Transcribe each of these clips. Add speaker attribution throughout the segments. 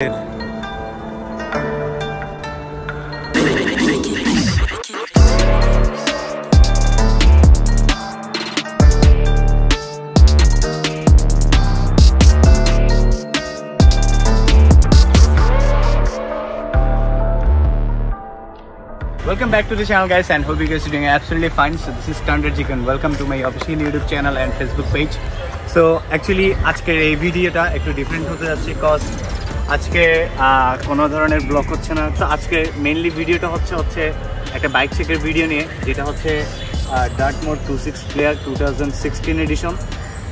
Speaker 1: Welcome back to the channel, guys, and hope you guys are doing absolutely fine. So this is Standard Chicken. Welcome to my official YouTube channel and Facebook page. So actually আজকের এই ভিডিওটা একটু different হতে যাচ্ছে cause আজকে কোনো ধরনের blog হচ্ছে না। তো আজকে মেইনলি ভিডিওটা হচ্ছে একটা বাইক চেকের ভিডিও নিয়ে, যেটা হচ্ছে Dartmoor 26 Player 2016 এডিশন।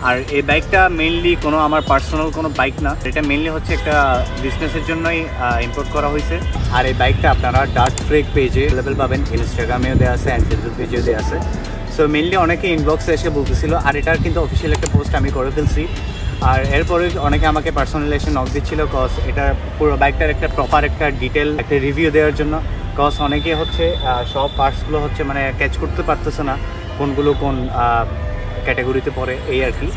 Speaker 1: আর এই বাইকটা মেইনলি কোনো আমার পার্সোনাল কোনো বাইক না, এটা মেইনলি হচ্ছে একটা বিজনেসের জন্যই ইম্পোর্ট করা হয়েছে। আর এই বাইকটা আপনারা ডার্ট ফ্রেক পেজে অ্যাভেলেবেল পাবেন, ইনস্টাগ্রামেও দেওয়া আছে অ্যান্ড ফেসবুক পেজেও দেওয়া আছে। সো মেইনলি অনেকে ইনবক্সে এসে বলতেছিল, আর এটার কিন্তু অফিসিয়াল একটা পোস্ট আমি করে ফেলছি। আর এরপরে অনেকে আমাকে পার্সোনালি এসে নক দিচ্ছিল কজ এটার পুরো বাইকটার একটা প্রপার একটা ডিটেল একটা রিভিউ দেওয়ার জন্য। কজ অনেকে হচ্ছে সব পার্টসগুলো হচ্ছে মানে ক্যাচ করতে পারতেছে না কোনগুলো কোন ক্যাটাগরিতে পড়ে, এই আর কি।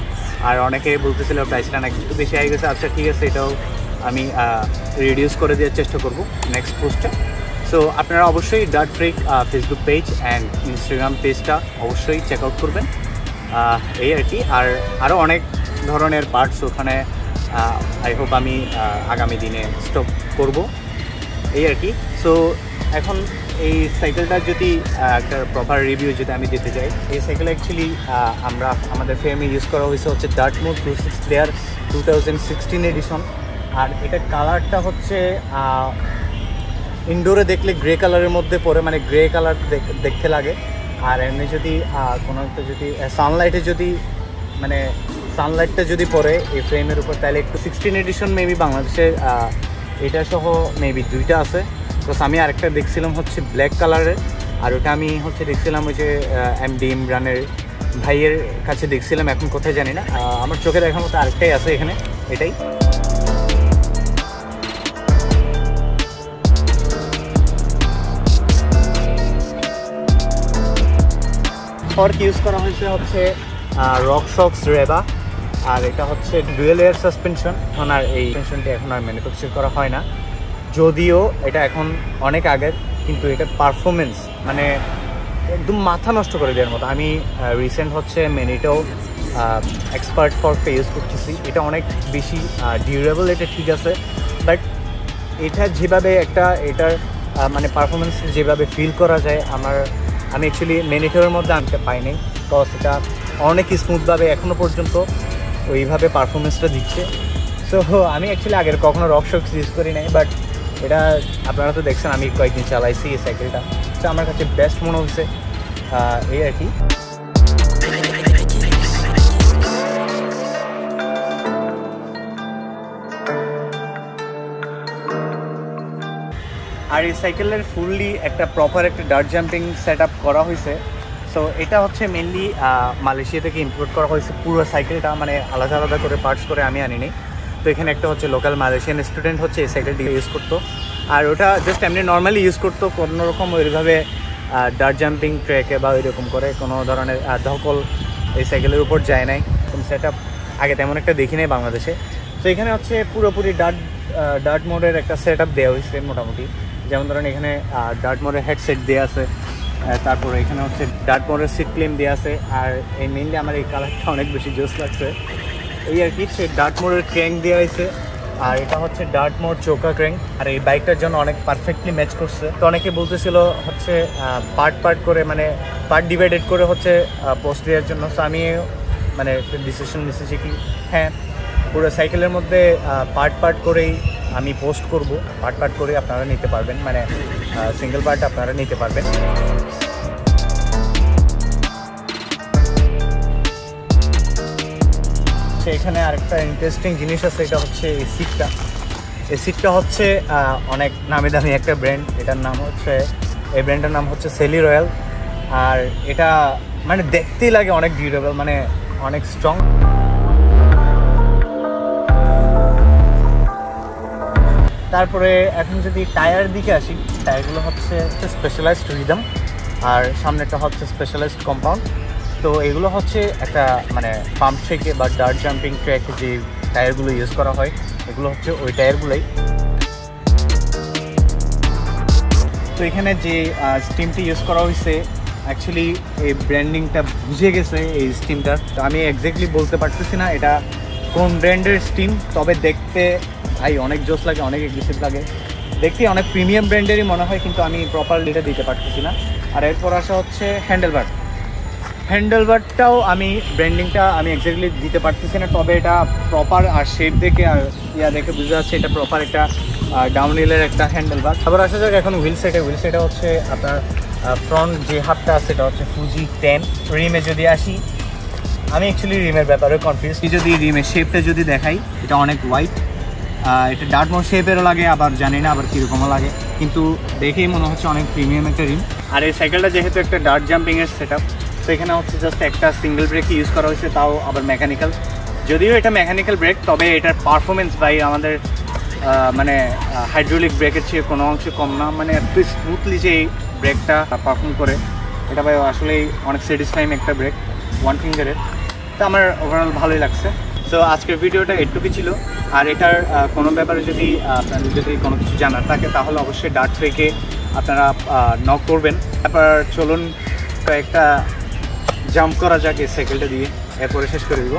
Speaker 1: আর অনেকে বলতেছিল প্রাইসটা নাকি একটু বেশি হয়ে গেছে। আচ্ছা ঠিক আছে, এটাও আমি রিডিউস করে দেওয়ার চেষ্টা করব নেক্সট পোস্টে। সো আপনারা অবশ্যই Dart Freak Facebook page and Instagram পেজটা অবশ্যই চেক আউট করবেন, এই আর কি। আর আরও অনেক ধরনের পার্টস ওখানে আই হোপ আমি আগামী দিনে স্টক করব, এই আর কি। সো এখন এই সাইকেলটার যদি একটা প্রপার রিভিউ যদি আমি দিতে চাই, এই সাইকেল অ্যাকচুয়ালি আমাদের ফ্রেমে ইউজ করা হয়েছে হচ্ছে Dartmoor 26 Player 2016 এডিশন। আর এটার কালারটা হচ্ছে ইনডোরে দেখলে গ্রে কালারের মধ্যে পড়ে, মানে গ্রে কালার দেখতে লাগে। আর এমনি যদি কোনো একটা যদি সানলাইটটা যদি পড়ে এই ফ্রেমের উপর, তাহলে একটু 16 এডিশন মেবি বাংলাদেশে এটা সহ মেবি দুইটা আছে। বিকজ আমি আরেকটা দেখছিলাম হচ্ছে ব্ল্যাক কালারের, আর ওটা আমি হচ্ছে দেখছিলাম ওই যে এমডি ইমরানের ভাইয়ের কাছে দেখছিলাম, এখন কোথায় জানি না। আমার চোখে দেখার মতো আরেকটাই আছে এখানে, এটাই। ফর্ক ইউজ করা হয়েছে হচ্ছে রকশক্স রেবা, আর এটা হচ্ছে ডুয়েল এয়ার সাসপেনশন। আর এই সাসপেনশনটি এখন আর ম্যানুফ্যাকচার করা হয় না, যদিও এটা এখন অনেক আগের, কিন্তু এটার পারফরমেন্স মানে একদম মাথা নষ্ট করে দেওয়ার মতো। আমি রিসেন্ট হচ্ছে ম্যানিটো এক্সপার্ট ফর্কটা ইউজ করতেছি, এটা অনেক বেশি ডিউরেবল, এটা ঠিক আছে। বাট এটা যেভাবে এটার মানে পারফরমেন্স যেভাবে ফিল করা যায় আমি অ্যাকচুয়ালি ম্যানিটোর মধ্যে আনতে পাইনি, কজ এটা অনেক স্মুথভাবে এখনও পর্যন্ত ওইভাবে পারফরমেন্সটা দিচ্ছে। সো আমি অ্যাকচুয়ালি আগের কখনো রকশক্স ইউজ করি নাই, বাট এটা আপনারা তো দেখছেন আমি কয়েকদিন চালাইছি এই সাইকেলটা, তো আমার কাছে বেস্ট মনে হচ্ছে, এই আর কি। আর এই সাইকেলের ফুললি একটা প্রপার একটা ডার্ট জাম্পিং সেট আপ করা হয়েছে। সো এটা হচ্ছে মেনলি মালয়েশিয়া থেকে ইম্পোর্ট করা হয়েছে পুরো সাইকেলটা, মানে আলাদা আলাদা করে পার্টস করে আমি আনিনি। তো এখানে একটা হচ্ছে লোকাল মালয়েশিয়ান স্টুডেন্ট হচ্ছে এই সাইকেলটি ইউজ করতো, আর ওটা জাস্ট এমনি নর্মালি ইউজ করতো, কোনোরকম ওইভাবে ডার্ট জাম্পিং ট্র্যাকে বা ওইরকম করে কোনো ধরনের ধকল এই সাইকেলের উপর যায় নাই। সেট আপ আগে তেমন একটা দেখি নাই বাংলাদেশে। তো এখানে হচ্ছে পুরোপুরি ডার্টমোরের একটা সেট আপ দেওয়া হয়েছে মোটামুটি, যেমন ধরেন এখানে ডার্টমোরের হেডসেট দেওয়া আছে, তারপরে এখানে হচ্ছে ডার্টমোরের সিট ক্লেম দেওয়া আছে। আর এই মেনলি আমার এই কালারটা অনেক বেশি জোস লাগছে, এই আর কি। সে ডার্টমোরের ক্র্যাঙ্ক দেওয়া হয়েছে, আর এটা হচ্ছে ডার্টমোর চোকা ক্র্যাঙ্ক। আর এই বাইকটার জন্য অনেক পারফেক্টলি ম্যাচ করছে। তো অনেকে বলতেছিল হচ্ছে পার্ট করে মানে পার্ট ডিভাইডেড করে হচ্ছে পোস্ট দেওয়ার জন্য। সো আমি মানে একটা ডিসিশন নিতেছি কি হ্যাঁ, পুরো সাইকেলের মধ্যে পার্ট করেই আমি পোস্ট করব, পার্ট করে আপনারা নিতে পারবেন, মানে সিঙ্গেল পার্ট আপনারা নিতে পারবেন। এখানে আরেকটা ইন্টারেস্টিং জিনিস আছে, এটা হচ্ছে এই সিটটা হচ্ছে অনেক নামি দামি একটা ব্র্যান্ড, এই ব্র্যান্ডের নাম হচ্ছে সেলি রয়্যাল। আর এটা মানে দেখতেই লাগে অনেক ডিউরেবল, মানে অনেক স্ট্রং। তারপরে এখন যদি টায়ার দিকে আসি, টায়ারগুলো হচ্ছে স্পেশালাইজড রিদম, আর সামনেটা হচ্ছে স্পেশালাইজড কম্পাউন্ড। তো এগুলো হচ্ছে একটা মানে পাম্প থেকে বা ডার্ট জাম্পিং ট্র্যাকে যে টায়ারগুলো ইউজ করা হয়, এগুলো হচ্ছে ওই টায়ারগুলোই। তো এখানে যে স্টিমটি ইউজ করা হয়েছে অ্যাকচুয়ালি এই ব্র্যান্ডিংটা বুঝে গেছে এই স্টিমটার। তো আমি এক্স্যাক্টলি বলতে পারতেছি না এটা কোন ব্র্যান্ডের স্টিম, তবে দেখতে ভাই অনেক জোস লাগে, অনেক এগ্রেসিভ লাগে, দেখতে অনেক প্রিমিয়াম ব্র্যান্ডেরই মনে হয়, কিন্তু আমি প্রপারলি এটা দিতে পারতেছি না। আর এরপর আসা হচ্ছে হ্যান্ডেলবারটাও আমি ব্র্যান্ডিংটা আমি এক্স্যাক্টলি দিতে পারতেছি না, তবে এটা প্রপার আর শেপ দেখে আর দেখে বুঝতে যাচ্ছে এটা প্রপার একটা ডাউন হিলের একটা হ্যান্ডেলবার। আবার আসা যাক এখন হুইল সেটে হচ্ছে আপনার ফ্রন্ট যে হাতটা আছে সেটা হচ্ছে ফুজি 10। রিমে যদি আসি, আমি অ্যাকচুয়ালি রিমের ব্যাপারে কনফিউজ। যদি রিমের শেপটা যদি দেখাই, এটা অনেক হোয়াইট, এটা ডার্টমোর শেপেরও লাগে, আবার জানি না আবার কীরকমও লাগে, কিন্তু দেখেই মনে হচ্ছে অনেক প্রিমিয়াম একটা রিম। আর এই সাইকেলটা যেহেতু একটা ডার্ট জাম্পিংয়ের সেট আপ, তো এখানে হচ্ছে জাস্ট একটা সিঙ্গেল ব্রেক ইউজ করা হয়েছে, তাও আবার মেকানিক্যাল। যদিও এটা মেকানিক্যাল ব্রেক, তবে এটার পারফরমেন্স বাই আমাদের মানে হাইড্রোলিক ব্রেকের চেয়ে কোনো অংশ কম না। মানে এত স্মুথলি যে এই ব্রেকটা পারফর্ম করে, এটা ভাই আসলেই অনেক স্যাটিসফাইং একটা ব্রেক ওয়ান ফিঙ্গারের। তো আমার ওভারঅল ভালোই লাগছে। সো আজকের ভিডিওটা একটুকুই ছিল। আর এটার কোনো ব্যাপারে যদি আপনাদের যদি কোনো কিছু জানার থাকে, তাহলে অবশ্যই ডার্ট থেকে আপনারা নক করবেন। তারপর চলুন একটা জাম্প করা যাক এই সাইকেলটা দিয়ে, এরপরে শেষ করে দিব।